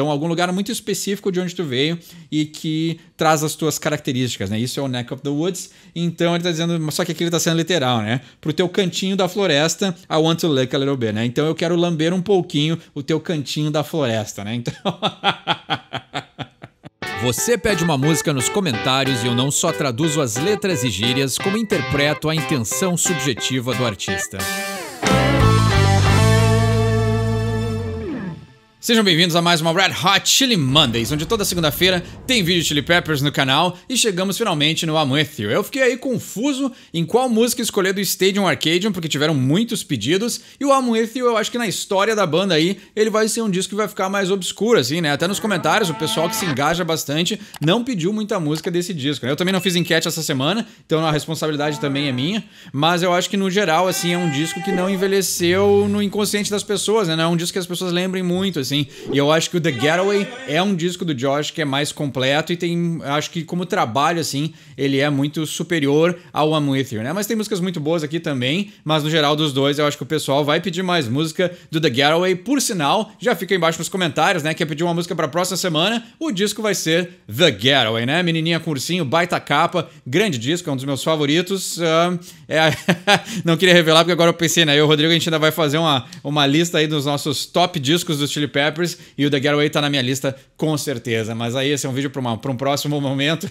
Então, algum lugar muito específico de onde tu veio e que traz as tuas características, né? Isso é o Neck of the Woods. Então, ele tá dizendo, só que aqui ele tá sendo literal, né? Pro teu cantinho da floresta, I want to lick a little bit, né? Então, eu quero lamber um pouquinho o teu cantinho da floresta, né? Então... Você pede uma música nos comentários e eu não só traduzo as letras e gírias, como interpreto a intenção subjetiva do artista. Sejam bem-vindos a mais uma Red Hot Chili Mondays, onde toda segunda-feira tem vídeo de Chili Peppers no canal e chegamos finalmente no I'm With You. Eu fiquei aí confuso em qual música escolher do Stadium Arcadium, porque tiveram muitos pedidos, e o I'm With You eu acho que na história da banda aí, ele vai ser um disco que vai ficar mais obscuro, assim, né? Até nos comentários, o pessoal que se engaja bastante não pediu muita música desse disco, né? Eu também não fiz enquete essa semana, então a responsabilidade também é minha, mas eu acho que no geral, assim, é um disco que não envelheceu no inconsciente das pessoas, né? Não é um disco que as pessoas lembrem muito, assim. E eu acho que o The Getaway é um disco do Josh que é mais completo e tem, acho que como trabalho, assim, ele é muito superior ao I'm With You, né? Mas tem músicas muito boas aqui também, mas no geral dos dois eu acho que o pessoal vai pedir mais música do The Getaway. Por sinal, já fica aí embaixo nos comentários, né? Quer pedir uma música pra próxima semana? O disco vai ser The Getaway, né? Menininha com ursinho, baita capa, grande disco, é um dos meus favoritos. Não queria revelar porque agora eu pensei, né? Eu e o Rodrigo, a gente ainda vai fazer uma lista aí dos nossos top discos do Chili Peppers e o The Getaway tá na minha lista com certeza, mas aí esse é um vídeo para um próximo momento.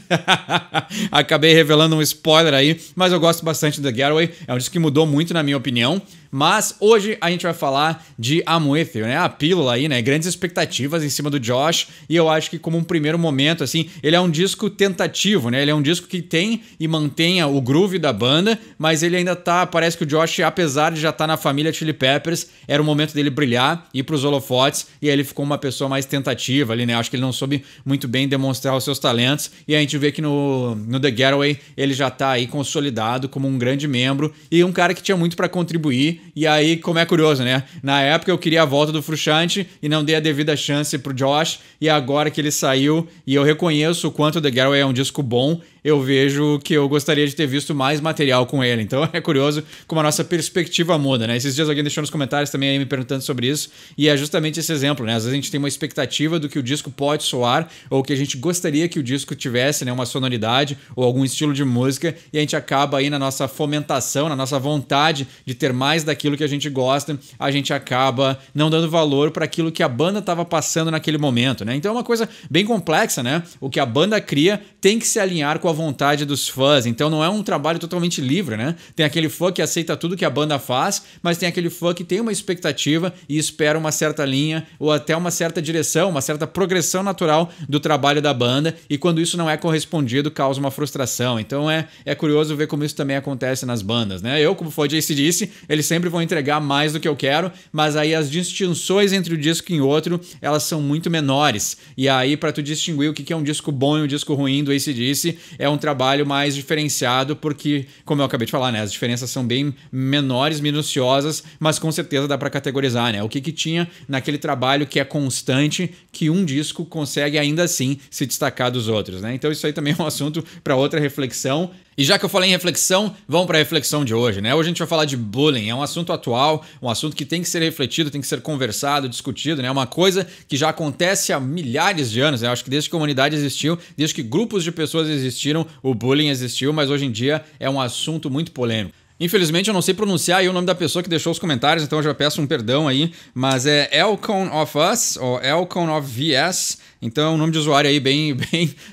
Acabei revelando um spoiler aí, mas eu gosto bastante do The Getaway, é um disco que mudou muito na minha opinião. Mas hoje a gente vai falar de I'm With You, né? A pílula aí, né? Grandes expectativas em cima do Josh. E eu acho que como um primeiro momento, assim, ele é um disco tentativo, né? Ele é um disco que tem e mantenha o groove da banda, mas ele ainda tá... Parece que o Josh, apesar de já estar na família Chili Peppers, era o momento dele brilhar, ir pros holofotes, e aí ele ficou uma pessoa mais tentativa ali, né? Acho que ele não soube muito bem demonstrar os seus talentos. E a gente vê que no The Getaway ele já tá aí consolidado como um grande membro e um cara que tinha muito pra contribuir. E aí, como é curioso, né? Na época eu queria a volta do Frusciante e não dei a devida chance pro Josh. E agora que ele saiu e eu reconheço o quanto The Getaway é um disco bom, eu vejo que eu gostaria de ter visto mais material com ele. Então é curioso como a nossa perspectiva muda, né? Esses dias alguém deixou nos comentários também aí me perguntando sobre isso. E é justamente esse exemplo, né? Às vezes a gente tem uma expectativa do que o disco pode soar ou que a gente gostaria que o disco tivesse, né? Uma sonoridade ou algum estilo de música. E a gente acaba aí na nossa fomentação, na nossa vontade de ter mais daquilo que a gente gosta, a gente acaba não dando valor para aquilo que a banda estava passando naquele momento, né? Então é uma coisa bem complexa, né? O que a banda cria tem que se alinhar com a vontade dos fãs, então não é um trabalho totalmente livre, né? Tem aquele fã que aceita tudo que a banda faz, mas tem aquele fã que tem uma expectativa e espera uma certa linha ou até uma certa direção, uma certa progressão natural do trabalho da banda, e quando isso não é correspondido, causa uma frustração. Então é curioso ver como isso também acontece nas bandas, né? Eu, como fã de AC/DC, eles sempre vão entregar mais do que eu quero, mas aí as distinções entre o disco e outro, elas são muito menores, e aí para tu distinguir o que é um disco bom e um disco ruim do AC/DC, é um trabalho mais diferenciado, porque, como eu acabei de falar, né, as diferenças são bem menores, minuciosas, mas com certeza dá para categorizar, né? O que tinha naquele trabalho que é constante, que um disco consegue ainda assim se destacar dos outros, né? Então isso aí também é um assunto para outra reflexão. E já que eu falei em reflexão, vamos para a reflexão de hoje, né? Hoje a gente vai falar de bullying, é um assunto atual, um assunto que tem que ser refletido, tem que ser conversado, discutido, né? Uma coisa que já acontece há milhares de anos, né? Eu acho que desde que a humanidade existiu, desde que grupos de pessoas existiram, o bullying existiu, mas hoje em dia é um assunto muito polêmico. Infelizmente eu não sei pronunciar aí o nome da pessoa que deixou os comentários, então eu já peço um perdão aí, mas é Elcon of Us, ou Elcon of VS, então é um nome de usuário aí bem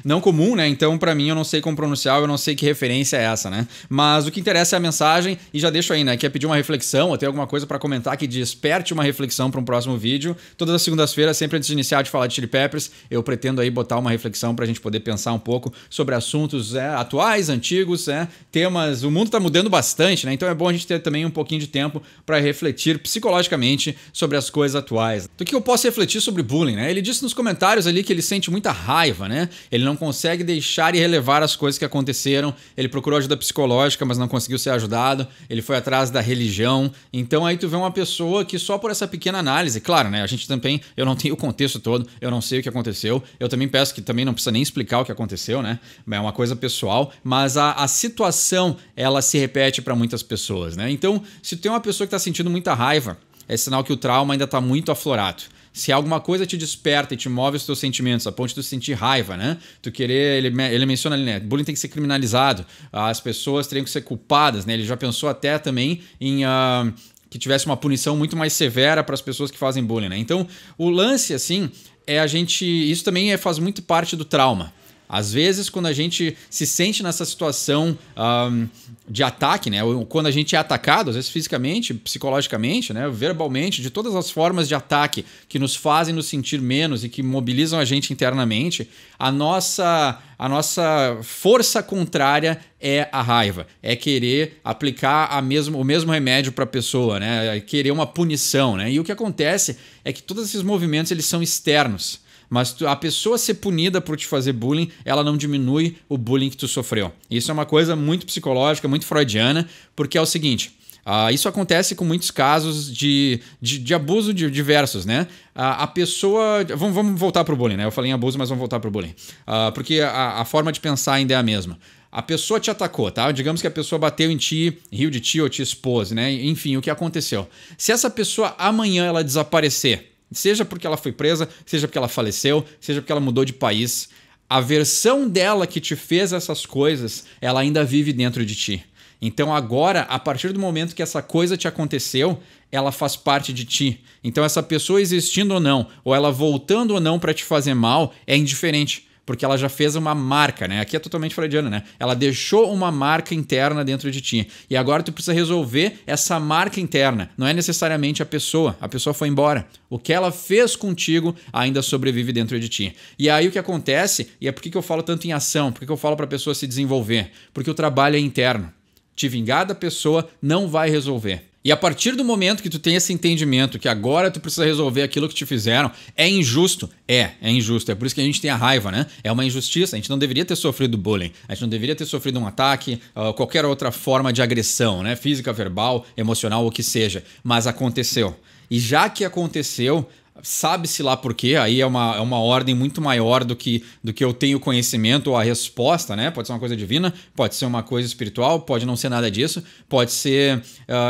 não comum, né? Então pra mim eu não sei como pronunciar, eu não sei que referência é essa, né? Mas o que interessa é a mensagem, e já deixo aí, né? Quer pedir uma reflexão ou ter alguma coisa pra comentar que desperte uma reflexão pra um próximo vídeo. Todas as segundas-feiras, sempre antes de iniciar de falar de Chili Peppers, eu pretendo aí botar uma reflexão pra gente poder pensar um pouco sobre assuntos atuais, antigos, temas. O mundo tá mudando bastante, né? Então é bom a gente ter também um pouquinho de tempo para refletir psicologicamente sobre as coisas atuais. Do que eu posso refletir sobre bullying, né? Ele disse nos comentários ali que ele sente muita raiva, né? Ele não consegue deixar e relevar as coisas que aconteceram. Ele procurou ajuda psicológica, mas não conseguiu ser ajudado. Ele foi atrás da religião. Então aí tu vê uma pessoa que só por essa pequena análise, claro, né? A gente também, eu não tenho o contexto todo, eu não sei o que aconteceu. Eu também peço que também não precisa nem explicar o que aconteceu, né? É uma coisa pessoal, mas a situação, ela se repete para muitas pessoas, né? Então, se tem uma pessoa que está sentindo muita raiva, é sinal que o trauma ainda está muito aflorado. Se alguma coisa te desperta e te move os teus sentimentos, a ponto de tu sentir raiva, né? Tu querer, ele menciona ali, né? Bullying tem que ser criminalizado, as pessoas teriam que ser culpadas, né? Ele já pensou até também em que tivesse uma punição muito mais severa para as pessoas que fazem bullying, né? Então, o lance, assim, é isso também faz muito parte do trauma. Às vezes, quando a gente se sente nessa situação de ataque, né? Ou quando a gente é atacado, às vezes fisicamente, psicologicamente, né? Verbalmente, de todas as formas de ataque que nos fazem nos sentir menos e que mobilizam a gente internamente, a nossa força contrária é a raiva, é querer aplicar o mesmo remédio para a pessoa, né? É querer uma punição, né? E o que acontece é que todos esses movimentos eles são externos. Mas a pessoa ser punida por te fazer bullying, ela não diminui o bullying que tu sofreu. Isso é uma coisa muito psicológica, muito freudiana, porque é o seguinte, isso acontece com muitos casos de abuso de diversos, né? A pessoa... Vamos voltar pro bullying, né? Eu falei em abuso, mas vamos voltar pro bullying. Porque a forma de pensar ainda é a mesma. A pessoa te atacou, tá? Digamos que a pessoa bateu em ti, riu de ti ou te expôs, né? Enfim, o que aconteceu? Se essa pessoa amanhã ela desaparecer, seja porque ela foi presa, seja porque ela faleceu, seja porque ela mudou de país, a versão dela que te fez essas coisas, ela ainda vive dentro de ti. Então agora, a partir do momento que essa coisa te aconteceu, ela faz parte de ti. Então essa pessoa existindo ou não, ou ela voltando ou não para te fazer mal, é indiferente. Porque ela já fez uma marca, né? Aqui é totalmente freudiano, né? Ela deixou uma marca interna dentro de ti. E agora tu precisa resolver essa marca interna. Não é necessariamente a pessoa foi embora. O que ela fez contigo ainda sobrevive dentro de ti. E aí o que acontece, e é por que eu falo tanto em ação, por que eu falo para a pessoa se desenvolver? Porque o trabalho é interno. Te vingar da pessoa não vai resolver. E a partir do momento que tu tem esse entendimento que agora tu precisa resolver aquilo que te fizeram, é injusto? É injusto. É por isso que a gente tem a raiva, né? É uma injustiça. A gente não deveria ter sofrido bullying. A gente não deveria ter sofrido um ataque, qualquer outra forma de agressão, né? Física, verbal, emocional, o que seja. Mas aconteceu. E já que aconteceu, sabe-se lá por quê, aí é uma ordem muito maior do que eu tenho conhecimento ou a resposta, né? Pode ser uma coisa divina, pode ser uma coisa espiritual, pode não ser nada disso, pode ser...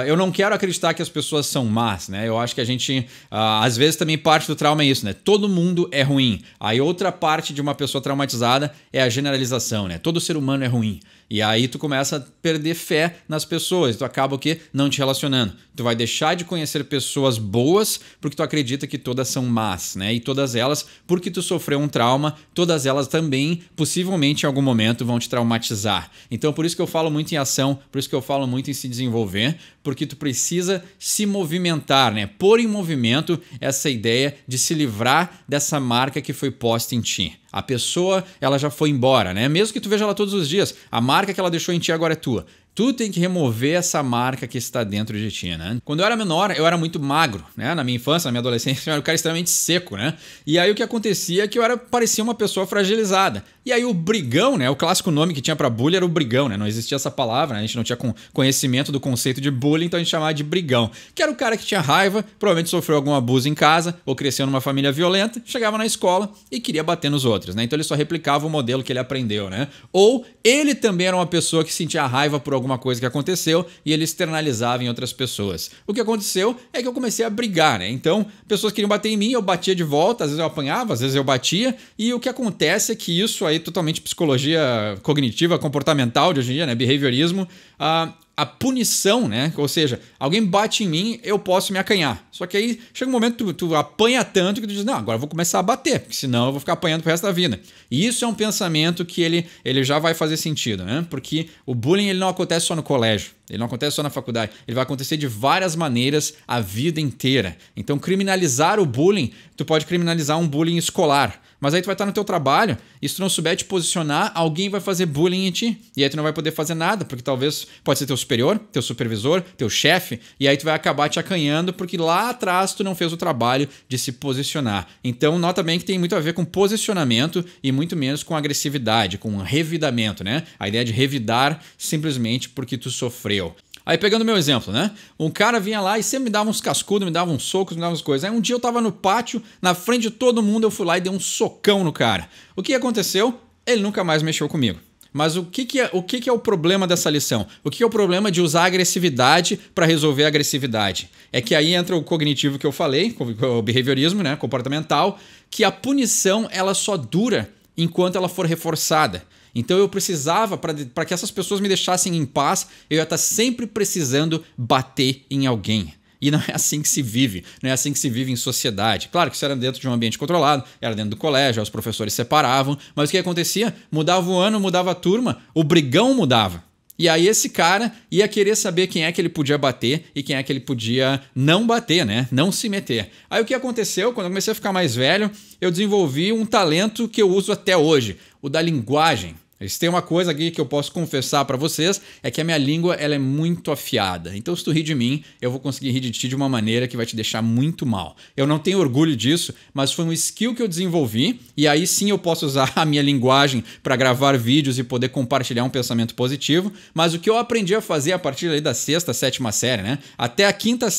eu não quero acreditar que as pessoas são más, né? Eu acho que a gente, às vezes também parte do trauma é isso, né? Todo mundo é ruim. Aí outra parte de uma pessoa traumatizada é a generalização, né? Todo ser humano é ruim. E aí tu começa a perder fé nas pessoas, tu acaba o quê? Não te relacionando. Tu vai deixar de conhecer pessoas boas porque tu acredita que todas são más, né? E todas elas, porque tu sofreu um trauma, todas elas também, possivelmente em algum momento, vão te traumatizar. Então por isso que eu falo muito em ação, por isso que eu falo muito em se desenvolver, porque tu precisa se movimentar, né? Pôr em movimento essa ideia de se livrar dessa marca que foi posta em ti. A pessoa, ela já foi embora, né? Mesmo que tu veja ela todos os dias, a marca que ela deixou em ti agora é tua. Tu tem que remover essa marca que está dentro de ti, né? Quando eu era menor, eu era muito magro, né? Na minha infância, na minha adolescência, eu era um cara extremamente seco, né? E aí o que acontecia é que parecia uma pessoa fragilizada. E aí o brigão, né? O clássico nome que tinha pra bullying era o brigão, né? Não existia essa palavra, né? A gente não tinha conhecimento do conceito de bullying, então a gente chamava de brigão. Que era o cara que tinha raiva, provavelmente sofreu algum abuso em casa, ou cresceu numa família violenta, chegava na escola e queria bater nos outros, né? Então ele só replicava o modelo que ele aprendeu, né? Ou ele também era uma pessoa que sentia raiva por alguma coisa que aconteceu e ele externalizava em outras pessoas. O que aconteceu é que eu comecei a brigar, né? Então, pessoas queriam bater em mim, eu batia de volta, às vezes eu apanhava, às vezes eu batia, e o que acontece é que isso aí, totalmente psicologia cognitiva, comportamental de hoje em dia, né? Behaviorismo, a punição, né? Ou seja, alguém bate em mim, eu posso me acanhar. Só que aí chega um momento que tu apanha tanto que tu diz, não, agora eu vou começar a bater, porque senão eu vou ficar apanhando pro resto da vida. E isso é um pensamento que ele já vai fazer sentido, né? Porque o bullying ele não acontece só no colégio, ele não acontece só na faculdade, ele vai acontecer de várias maneiras a vida inteira. Então criminalizar o bullying, tu pode criminalizar um bullying escolar, mas aí tu vai estar no teu trabalho e se tu não souber te posicionar, alguém vai fazer bullying em ti. E aí tu não vai poder fazer nada, porque talvez pode ser teu superior, teu supervisor, teu chefe, e aí tu vai acabar te acanhando porque lá atrás tu não fez o trabalho de se posicionar. Então nota bem que tem muito a ver com posicionamento e muito menos com agressividade, com revidamento, né? A ideia de revidar simplesmente porque tu sofreu. Aí pegando o meu exemplo, né? Um cara vinha lá e sempre me dava uns cascudos, me dava uns socos, me dava umas coisas. Aí um dia eu tava no pátio, na frente de todo mundo, eu fui lá e dei um socão no cara. O que aconteceu? Ele nunca mais mexeu comigo. Mas o que é o problema dessa lição? O que é o problema de usar agressividade para resolver a agressividade? É que aí entra o cognitivo que eu falei, o behaviorismo, né, comportamental, que a punição ela só dura enquanto ela for reforçada. Então eu precisava, para que essas pessoas me deixassem em paz, eu ia estar sempre precisando bater em alguém. E não é assim que se vive, não é assim que se vive em sociedade. Claro que isso era dentro de um ambiente controlado, era dentro do colégio, os professores separavam, mas o que acontecia? Mudava o ano, mudava a turma, o brigão mudava. E aí esse cara ia querer saber quem é que ele podia bater e quem é que ele podia não bater, né? Não se meter. Aí o que aconteceu? Quando eu comecei a ficar mais velho, eu desenvolvi um talento que eu uso até hoje, o da linguagem. Se tem uma coisa aqui que eu posso confessar para vocês, é que a minha língua ela é muito afiada. Então se tu rir de mim, eu vou conseguir rir de ti de uma maneira que vai te deixar muito mal. Eu não tenho orgulho disso, mas foi um skill que eu desenvolvi e aí sim eu posso usar a minha linguagem para gravar vídeos e poder compartilhar um pensamento positivo. Mas o que eu aprendi a fazer a partir ali da sexta, sétima série, né? Até a quinta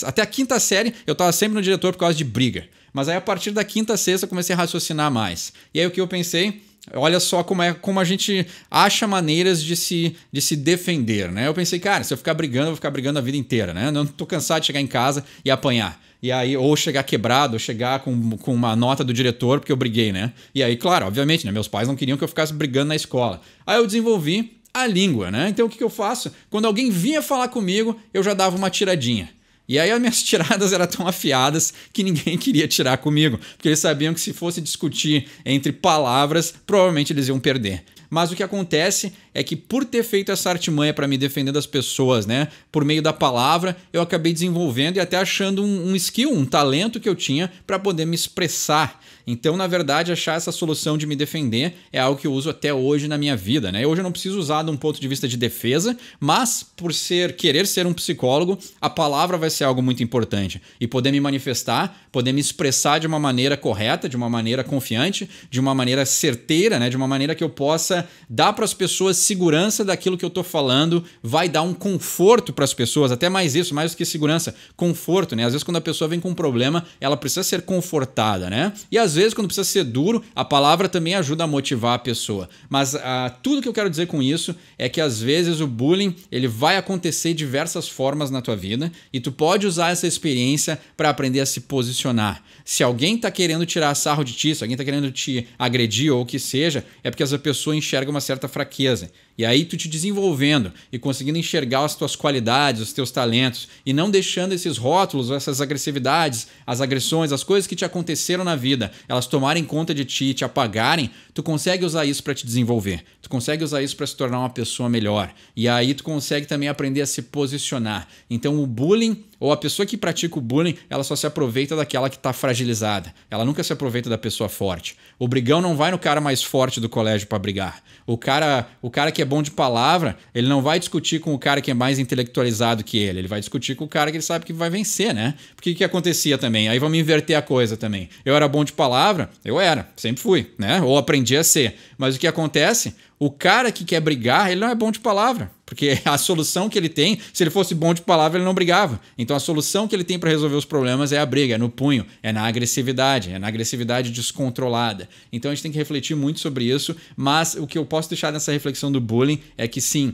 série eu estava sempre no diretor por causa de briga. Mas aí a partir da quinta, sexta eu comecei a raciocinar mais. E aí o que eu pensei... Olha só como a gente acha maneiras de se defender, né? Eu pensei, cara, se eu ficar brigando, eu vou ficar brigando a vida inteira, né? Eu não tô cansado de chegar em casa e apanhar. E aí, ou chegar quebrado, ou chegar com uma nota do diretor porque eu briguei, né? E aí, claro, obviamente, né? Meus pais não queriam que eu ficasse brigando na escola. Aí eu desenvolvi a língua, né? Então o que eu faço? Quando alguém vinha falar comigo, eu já dava uma tiradinha. E aí as minhas tiradas eram tão afiadas que ninguém queria tirar comigo, porque eles sabiam que se fosse discutir entre palavras, provavelmente eles iam perder. Mas o que acontece é que por ter feito essa artimanha para me defender das pessoas, né, por meio da palavra, eu acabei desenvolvendo e até achando um skill, um talento que eu tinha para poder me expressar. Então, na verdade, achar essa solução de me defender é algo que eu uso até hoje na minha vida, né? Hoje eu não preciso usar de um ponto de vista de defesa, mas por querer ser um psicólogo, a palavra vai ser algo muito importante. E poder me manifestar, poder me expressar de uma maneira correta, de uma maneira confiante, de uma maneira certeira, né? De uma maneira que eu possa dar para as pessoas segurança daquilo que eu estou falando, vai dar um conforto para as pessoas, até mais isso, mais do que segurança, conforto, né? Às vezes quando a pessoa vem com um problema, ela precisa ser confortada, né? E às vezes quando precisa ser duro, a palavra também ajuda a motivar a pessoa. Mas tudo que eu quero dizer com isso é que às vezes o bullying ele vai acontecer de diversas formas na tua vida e tu pode usar essa experiência para aprender a se posicionar. Se alguém está querendo tirar sarro de ti, se alguém está querendo te agredir ou o que seja, é porque essa pessoa enxerga uma certa fraqueza. E aí tu te desenvolvendo e conseguindo enxergar as tuas qualidades, os teus talentos e não deixando esses rótulos, essas agressividades, as agressões, as coisas que te aconteceram na vida, elas tomarem conta de ti, te apagarem, tu consegue usar isso para te desenvolver. Tu consegue usar isso para se tornar uma pessoa melhor. E aí tu consegue também aprender a se posicionar. Então o bullying ou a pessoa que pratica o bullying, ela só se aproveita daquela que está fragilizada. Ela nunca se aproveita da pessoa forte. O brigão não vai no cara mais forte do colégio para brigar. O cara que é bom de palavra, ele não vai discutir com o cara que é mais intelectualizado que ele. Ele vai discutir com o cara que ele sabe que vai vencer, né? Porque o que acontecia também? Aí vamos inverter a coisa também. Eu era bom de palavra? Eu era. Sempre fui, né? Ou aprendi a ser. Mas o que acontece? O cara que quer brigar, ele não é bom de palavra. Porque a solução que ele tem, se ele fosse bom de palavra, ele não brigava. Então a solução que ele tem para resolver os problemas é a briga, é no punho, é na agressividade descontrolada. Então a gente tem que refletir muito sobre isso, mas o que eu posso deixar nessa reflexão do bullying é que sim,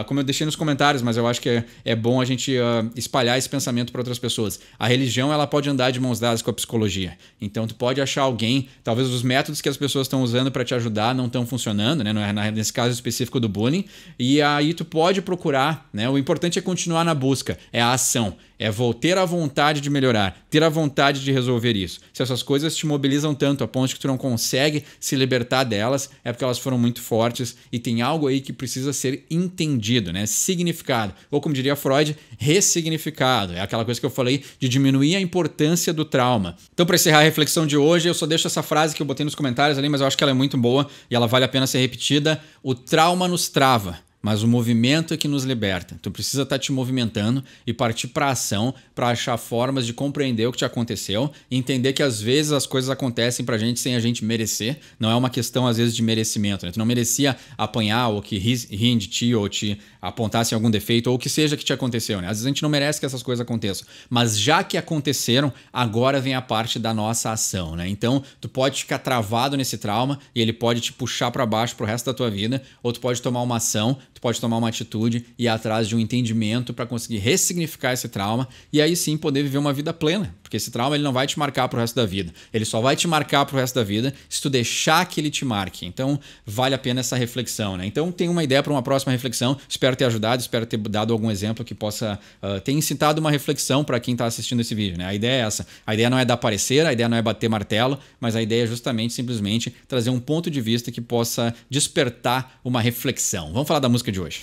como eu deixei nos comentários, mas eu acho que é bom a gente espalhar esse pensamento para outras pessoas. A religião ela pode andar de mãos dadas com a psicologia. Então tu pode achar alguém, talvez os métodos que as pessoas estão usando para te ajudar não estão funcionando, né? Não é nesse caso específico do bullying, e aí tu pode procurar, né? O importante é continuar na busca, é a ação, é ter a vontade de melhorar, ter a vontade de resolver isso. Se essas coisas te mobilizam tanto a ponto de que tu não consegue se libertar delas, é porque elas foram muito fortes e tem algo aí que precisa ser entendido, né? Significado, ou como diria Freud, ressignificado. É aquela coisa que eu falei de diminuir a importância do trauma. Então, para encerrar a reflexão de hoje, eu só deixo essa frase que eu botei nos comentários ali, mas eu acho que ela é muito boa e ela vale a pena ser repetida. O trauma nos trava, mas o movimento é que nos liberta. Tu precisa estar te movimentando e partir para ação, para achar formas de compreender o que te aconteceu e entender que às vezes as coisas acontecem pra gente sem a gente merecer. Não é uma questão às vezes de merecimento, né? Tu não merecia apanhar ou que riem de ti ou te apontassem algum defeito ou o que seja que te aconteceu, né? Às vezes a gente não merece que essas coisas aconteçam, mas já que aconteceram, agora vem a parte da nossa ação, né? Então, tu pode ficar travado nesse trauma e ele pode te puxar para baixo pro resto da tua vida, ou tu pode tomar uma ação, tu pode tomar uma atitude e ir atrás de um entendimento para conseguir ressignificar esse trauma e aí sim poder viver uma vida plena, porque esse trauma ele não vai te marcar pro resto da vida, ele só vai te marcar pro resto da vida se tu deixar que ele te marque. Então, vale a pena essa reflexão, né? Então, tem uma ideia para uma próxima reflexão, espero ter ajudado, espero ter dado algum exemplo que possa ter incitado uma reflexão para quem está assistindo esse vídeo, né? A ideia é essa, a ideia não é dar parecer, a ideia não é bater martelo, mas a ideia é justamente, simplesmente, trazer um ponto de vista que possa despertar uma reflexão. Vamos falar da música de hoje.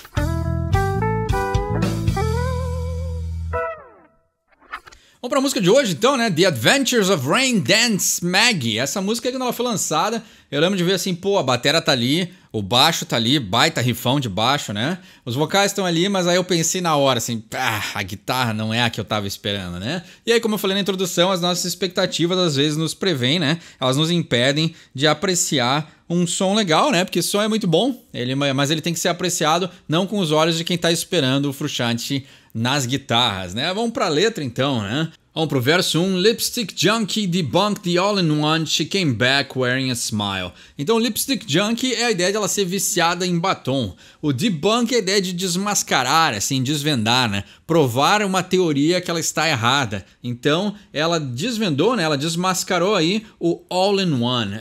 Vamos para a música de hoje, então, né? The Adventures of Rain Dance Maggie. Essa música, quando ela foi lançada, eu lembro de ver assim, pô, a batera tá ali, o baixo tá ali, baita rifão de baixo, né? Os vocais estão ali, mas aí eu pensei na hora, assim, a guitarra não é a que eu tava esperando, né? E aí, como eu falei na introdução, as nossas expectativas às vezes nos prevêem, né? Elas nos impedem de apreciar um som legal, né? Porque o som é muito bom, mas ele tem que ser apreciado não com os olhos de quem tá esperando o Frusciante nas guitarras, né? Vamos pra letra então, né? Vamos pro verso 1. Lipstick Junkie debunked the all-in-one, she came back wearing a smile. Então, Lipstick Junkie é a ideia de ela ser viciada em batom. O debunk é a ideia de desmascarar, assim, desvendar, né? Provar uma teoria que ela está errada. Então, ela desvendou, né? Ela desmascarou aí o all-in-one.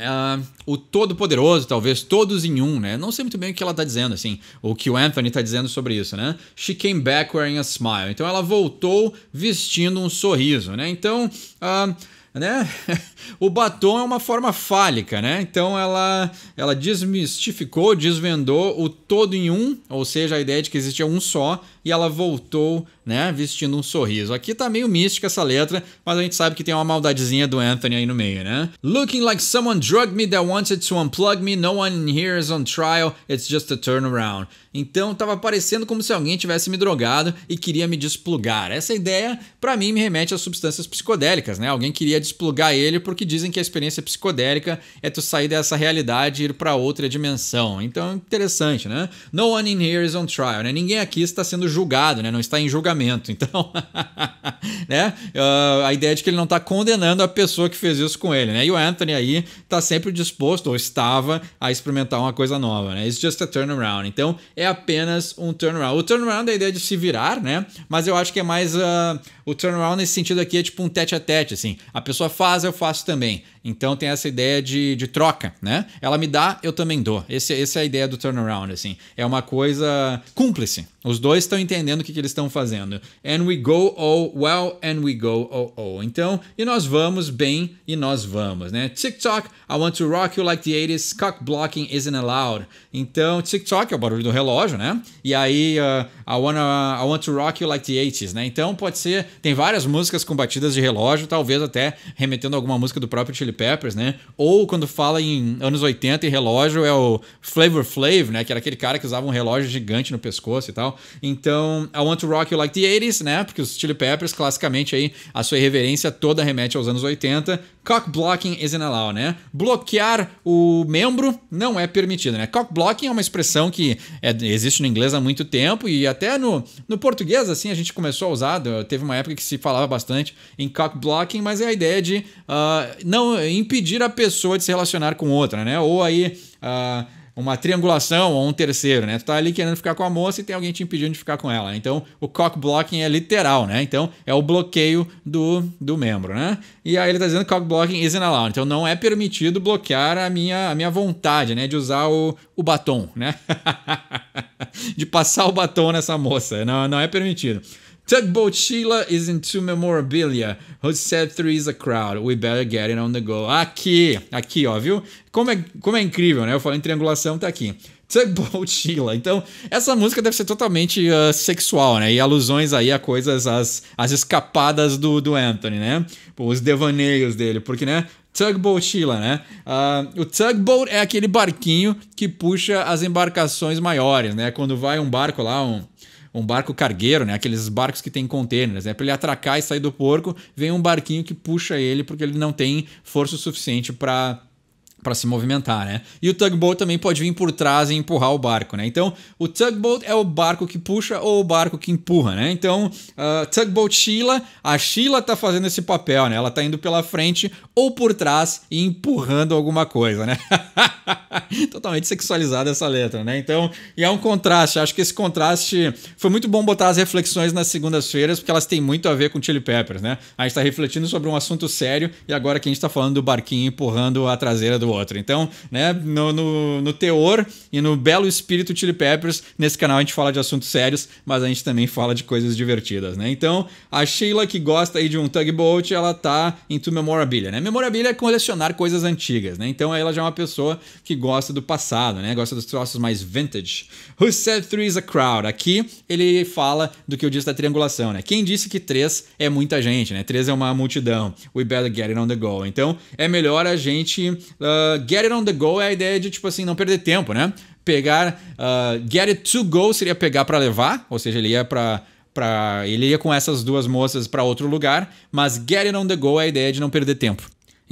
O todo-poderoso, talvez, todos em um, né? Não sei muito bem o que ela tá dizendo, assim, o que o Anthony tá dizendo sobre isso, né? She came back wearing a smile. Então, ela voltou vestindo um sorriso, né? Então, né? O batom é uma forma fálica, né? Então ela desmistificou, desvendou o todo em um, ou seja, a ideia de que existia um só, e ela voltou, né, vestindo um sorriso. Aqui tá meio mística essa letra, mas a gente sabe que tem uma maldadezinha do Anthony aí no meio, né? Looking like someone drugged me that wanted to unplug me, no one here is on trial, it's just a turnaround. Então tava parecendo como se alguém tivesse me drogado e queria me desplugar. Essa ideia, pra mim, me remete às substâncias psicodélicas, né? Alguém queria desplugar ele porque dizem que a experiência psicodélica é tu sair dessa realidade e ir pra outra dimensão. Então, interessante, né? No one in here is on trial, né? Ninguém aqui está sendo julgado, né? Não está em julgamento. Então, né? A ideia de que ele não está condenando a pessoa que fez isso com ele, né? E o Anthony aí está sempre disposto, ou estava, a experimentar uma coisa nova, né? It's just a turnaround. Então, é apenas um turnaround. O turnaround é a ideia de se virar, né? Mas eu acho que é mais... o turnaround nesse sentido aqui é tipo um tete-a-tete, assim. A pessoa faz, eu faço também. Então tem essa ideia de troca, né? Ela me dá, eu também dou. Essa é a ideia do turnaround, assim. É uma coisa cúmplice. Os dois estão entendendo o que eles estão fazendo. And we go oh well, and we go oh oh. Então, e nós vamos bem, e nós vamos, né? TikTok, I want to rock you like the 80s, cock blocking isn't allowed. Então, TikTok é o barulho do relógio, né? E aí, I want to rock you like the 80s, né? Então, pode ser, tem várias músicas com batidas de relógio, talvez até remetendo a alguma música do próprio Chili Peppers, né? Ou quando fala em anos 80 e relógio é o Flavor Flav, né? Que era aquele cara que usava um relógio gigante no pescoço e tal. Então, I want to rock you like the 80s, né? Porque os Chili Peppers, classicamente aí, a sua irreverência toda remete aos anos 80. Cock blocking isn't allowed, né? Bloquear o membro não é permitido, né? Cock blocking é uma expressão que existe no inglês há muito tempo e até no português, assim, a gente começou a usar. Teve uma época que se falava bastante em cock blocking, mas é a ideia de não impedir a pessoa de se relacionar com outra, né? Ou aí... uma triangulação ou um terceiro, né? Tu tá ali querendo ficar com a moça e tem alguém te impedindo de ficar com ela. Então, o cock blocking é literal, né? Então, é o bloqueio do membro, né? E aí ele tá dizendo cock blocking isn't allowed. Então, não é permitido bloquear a minha vontade, né? De usar o batom, né? De passar o batom nessa moça. Não é permitido. Tugboat Sheila is into memorabilia. Who said three is a crowd? We better get it on the go. Aqui, ó, viu? Como é incrível, né? Eu falei em triangulação, tá aqui. Tugboat Sheila. Então, essa música deve ser totalmente sexual, né? E alusões aí a coisas, as escapadas do Anthony, né? Os devaneios dele. Porque, né? Tugboat Sheila, né? O tugboat é aquele barquinho que puxa as embarcações maiores, né? Quando vai um barco lá, um barco cargueiro, né? Aqueles barcos que tem containers, né? Para ele atracar e sair do porto, vem um barquinho que puxa ele porque ele não tem força suficiente para se movimentar, né? E o tugboat também pode vir por trás e empurrar o barco, né? Então, o tugboat é o barco que puxa ou o barco que empurra, né? Então, Tugboat Sheila, a Sheila tá fazendo esse papel, né? Ela tá indo pela frente ou por trás e empurrando alguma coisa, né? Totalmente sexualizada essa letra, né? Então, e é um contraste. Acho que esse contraste foi muito bom botar as reflexões nas segundas-feiras, porque elas têm muito a ver com Chili Peppers, né? A gente tá refletindo sobre um assunto sério e agora que a gente tá falando do barquinho empurrando a traseira do outro. Então, né, no teor e no belo espírito Chili Peppers, nesse canal a gente fala de assuntos sérios, mas a gente também fala de coisas divertidas, né? Então, a Sheila, que gosta aí de um tugboat, ela tá into memorabilia, né? Memorabilia é colecionar coisas antigas, né? Então, ela já é uma pessoa que gosta do passado, né? Gosta dos troços mais vintage. Who said three is a crowd? Aqui, ele fala do que eu disse da triangulação, né? Quem disse que 3 é muita gente, né? 3 é uma multidão. We better get it on the go. Então, é melhor a gente... get it on the go é a ideia de, tipo assim, não perder tempo, né? Pegar... get it to go seria pegar para levar, ou seja, ele ia ele ia com essas duas moças para outro lugar, mas get it on the go é a ideia de não perder tempo.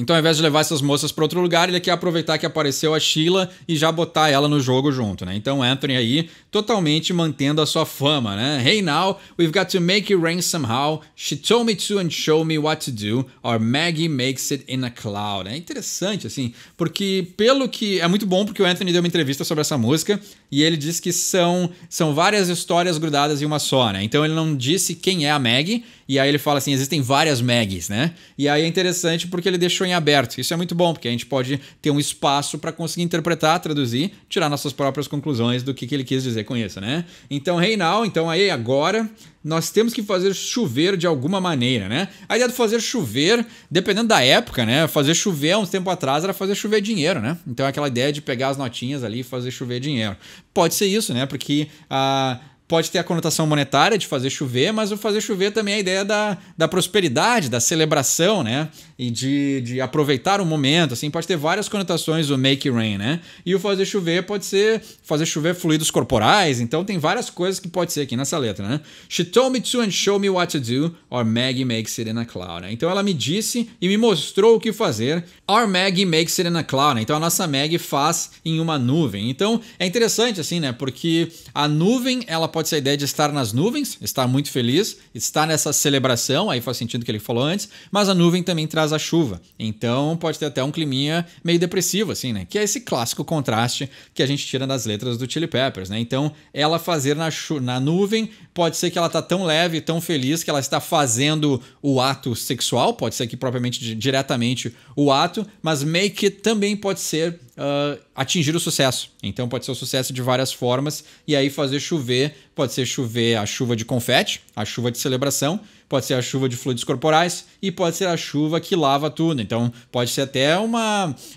Então, ao invés de levar essas moças para outro lugar, ele quer aproveitar que apareceu a Sheila e já botar ela no jogo junto, né? Então, Anthony aí totalmente mantendo a sua fama, né? Hey now, we've got to make it rain somehow. She told me to and show me what to do. Or Maggie makes it in a cloud. É interessante, assim, porque pelo que... É muito bom porque o Anthony deu uma entrevista sobre essa música e ele disse que são várias histórias grudadas em uma só, né? Então, ele não disse quem é a Maggie. E aí ele fala assim, existem várias Maggies, né? E aí é interessante porque ele deixou em aberto. Isso é muito bom, porque a gente pode ter um espaço para conseguir interpretar, traduzir, tirar nossas próprias conclusões do que ele quis dizer com isso, né? Então, hey now, então aí agora nós temos que fazer chover de alguma maneira, né? A ideia de fazer chover, dependendo da época, né? Fazer chover há uns tempo atrás era fazer chover dinheiro, né? Então é aquela ideia de pegar as notinhas ali e fazer chover dinheiro. Pode ser isso, né? Porque pode ter a conotação monetária de fazer chover, mas o fazer chover também é a ideia da prosperidade, da celebração, né? E de aproveitar o momento, assim, pode ter várias conotações o make it rain, né? E o fazer chover pode ser fazer chover fluidos corporais, então tem várias coisas que pode ser aqui nessa letra, né? She told me to and show me what to do, or Maggie makes it in a cloud, né? Então ela me disse e me mostrou o que fazer, or Maggie makes it in a cloud, né? Então a nossa Maggie faz em uma nuvem. Então é interessante, assim, né? Porque a nuvem, ela pode ser a ideia de estar nas nuvens, estar muito feliz, estar nessa celebração, aí faz sentido o que ele falou antes, mas a nuvem também traz a chuva. Então pode ter até um climinha meio depressivo, assim, né? Que é esse clássico contraste que a gente tira das letras do Chili Peppers, né? Então ela fazer na nuvem, pode ser que ela tá tão leve, tão feliz que ela está fazendo o ato sexual, pode ser que propriamente diretamente o ato, mas make it também pode ser atingir o sucesso. Então pode ser o sucesso de várias formas e aí fazer chover, pode ser chover a chuva de confete, a chuva de celebração, pode ser a chuva de fluidos corporais e pode ser a chuva que lava tudo. Então pode ser até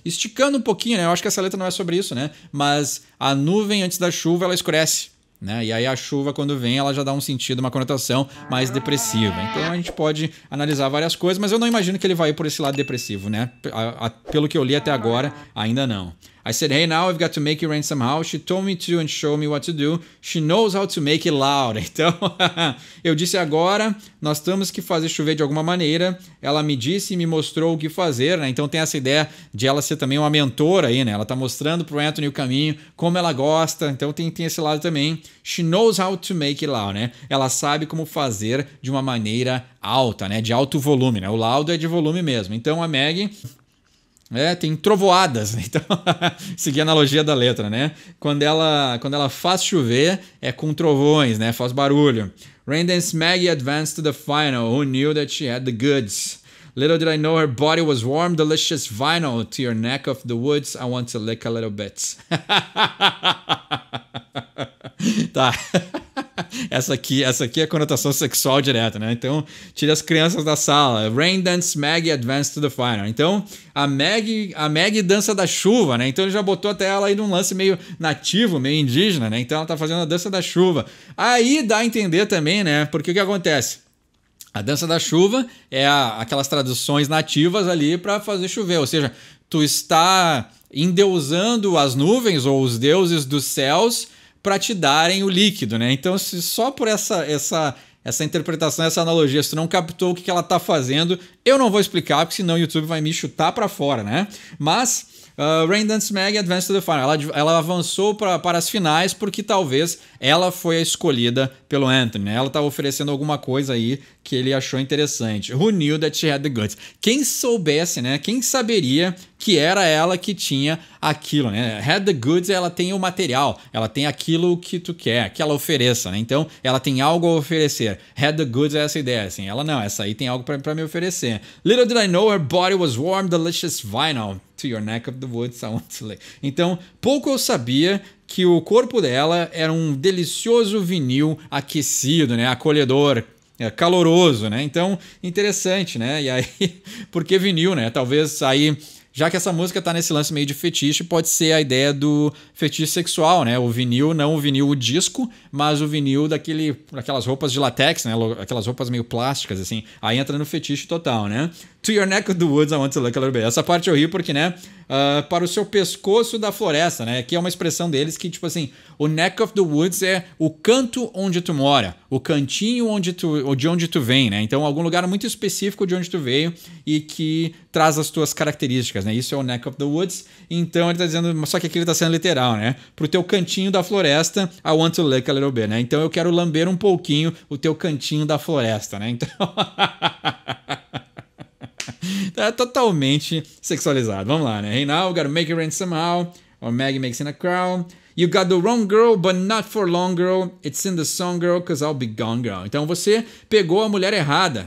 esticando um pouquinho, né? Eu acho que essa letra não é sobre isso, né? Mas a nuvem antes da chuva ela escurece, né? E aí a chuva quando vem ela já dá um sentido, uma conotação mais depressiva. Então a gente pode analisar várias coisas, mas eu não imagino que ele vai por esse lado depressivo, né? Pelo que eu li até agora, ainda não. I said, hey, now I've got to make it rain somehow. She told me to and show me what to do. She knows how to make it loud. Então, eu disse agora, nós temos que fazer chover de alguma maneira. Ela me disse e me mostrou o que fazer, né? Então tem essa ideia de ela ser também uma mentora aí, né? Ela tá mostrando pro Anthony o caminho, como ela gosta. Então tem esse lado também. She knows how to make it loud, né? Ela sabe como fazer de uma maneira alta, né? De alto volume, né? O loud é de volume mesmo. Então a Maggie... tem trovoadas, então seguir a analogia da letra, né? Quando ela faz chover, é com trovões, né? Faz barulho. Rain Dance Maggie advanced to the final. Who knew that she had the goods? Little did I know her body was warm, delicious vinyl. To your neck of the woods, I want to lick a little bit. Tá. Essa aqui é a conotação sexual direta, né? Então, tira as crianças da sala. Rain Dance Maggie advanced to the final. Então, a Maggie dança da chuva, né? Então, ele já botou até ela aí num lance meio nativo, meio indígena, né? Então, ela tá fazendo a dança da chuva. Aí dá a entender também, né? Porque o que acontece? A dança da chuva é aquelas traduções nativas ali para fazer chover, ou seja, tu está endeusando as nuvens ou os deuses dos céus para te darem o líquido, né? Então, se só por essa interpretação, essa analogia, se tu não captou o que ela tá fazendo, eu não vou explicar, porque senão o YouTube vai me chutar para fora, né? Mas Rain Dance Mag advanced to the final. Ela avançou para as finais porque talvez ela foi a escolhida pelo Anthony, né? Ela estava oferecendo alguma coisa aí que ele achou interessante. Who knew that she had the goods? Quem soubesse, né? Quem saberia que era ela que tinha aquilo, né? Had the goods, ela tem o material, ela tem aquilo que tu quer, que ela ofereça, né? Então, ela tem algo a oferecer. Had the goods é essa ideia, assim. Ela não, essa aí tem algo para me oferecer. Little did I know her body was warm, delicious vinyl. To your neck of the woods, I want to lay. Então, pouco eu sabia que o corpo dela era um delicioso vinil aquecido, né? Acolhedor, caloroso, né? Então, interessante, né? E aí, por que vinil, né? Talvez aí, já que essa música tá nesse lance meio de fetiche, pode ser a ideia do fetiche sexual, né? O vinil, não o vinil o disco, mas o vinil daquelas roupas de latex, né? Aquelas roupas meio plásticas, assim. Aí entra no fetiche total, né? To your neck of the woods, I want to look a little bit. Essa parte eu ri porque, né? Para o seu pescoço da floresta, né? Que é uma expressão deles que, tipo assim, o neck of the woods é o canto onde tu mora, o cantinho de onde tu vem, né? Então, algum lugar muito específico de onde tu veio e que traz as tuas características, né? Isso é o neck of the woods. Então, ele tá dizendo, só que aqui ele tá sendo literal, né? Pro teu cantinho da floresta, I want to lick a little bit, né? Então, eu quero lamber um pouquinho o teu cantinho da floresta, né? Então... É totalmente sexualizado. Vamos lá, né? Hey now, gotta make it rain somehow. Or Maggie makes in a crowd. You got the wrong girl, but not for long, girl. It's in the song, girl, cause I'll be gone, girl. Então você pegou a mulher errada.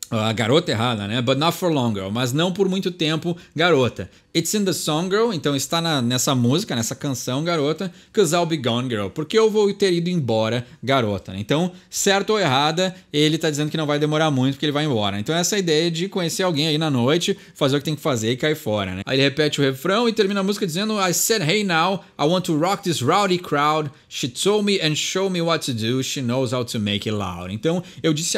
A garota errada, né? But not for long, girl. Mas não por muito tempo, garota. It's in the song, girl. Então está nessa música, nessa canção, garota. Cause I'll be gone, girl. Porque eu vou ter ido embora, garota. Então, certo ou errada, ele tá dizendo que não vai demorar muito porque ele vai embora. Então essa é a ideia de conhecer alguém aí na noite, fazer o que tem que fazer e cair fora, né? Aí ele repete o refrão e termina a música dizendo I said, hey now, I want to rock this rowdy crowd. She told me and showed me what to do. She knows how to make it loud. Então, eu disse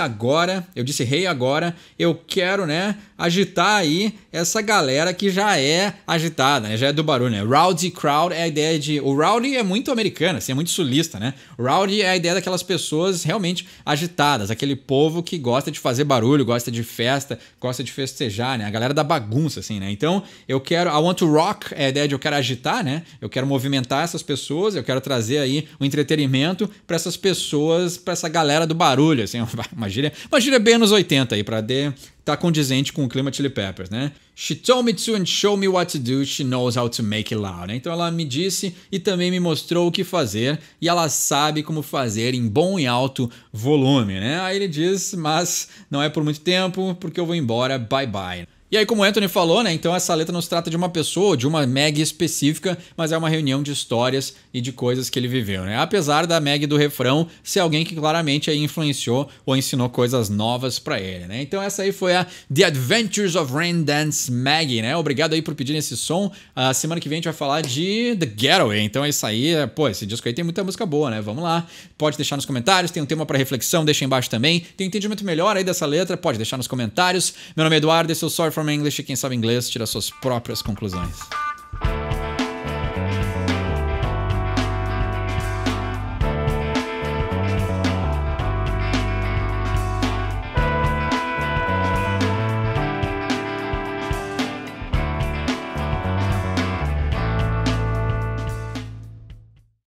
hey agora, eu quero, né, agitar aí essa galera que já é agitada, né? Já é do barulho, né? Rowdy crowd é a ideia de... O rowdy é muito americano, assim, é muito sulista, né? Rowdy é a ideia daquelas pessoas realmente agitadas, aquele povo que gosta de fazer barulho, gosta de festa, gosta de festejar, né? A galera da bagunça, assim, né? Então, eu quero... I want to rock é a ideia de eu quero agitar, né? Eu quero movimentar essas pessoas, eu quero trazer aí o entretenimento para essas pessoas, para essa galera do barulho, assim, uma gíria bem anos 80 aí, pra tá condizente com o clima Chili Peppers, né? She told me to and showed me what to do. She knows how to make it loud. Então ela me disse e também me mostrou o que fazer e ela sabe como fazer em bom e alto volume, né? Aí ele diz, mas não é por muito tempo porque eu vou embora, bye bye. E aí, como o Anthony falou, né? Então essa letra não se trata de uma pessoa, de uma Maggie específica, mas é uma reunião de histórias e de coisas que ele viveu, né? Apesar da Maggie do refrão ser alguém que claramente aí influenciou ou ensinou coisas novas pra ele, né? Então essa aí foi a The Adventures of Rain Dance Maggie, né? Obrigado aí por pedir esse som. A semana que vem a gente vai falar de The Getaway. Então é isso aí. Pô, esse disco aí tem muita música boa, né? Vamos lá. Pode deixar nos comentários. Tem um tema pra reflexão, deixa aí embaixo também. Tem um entendimento melhor aí dessa letra, pode deixar nos comentários. Meu nome é Eduardo, esse é o Sorry from English, e quem sabe inglês tira suas próprias conclusões.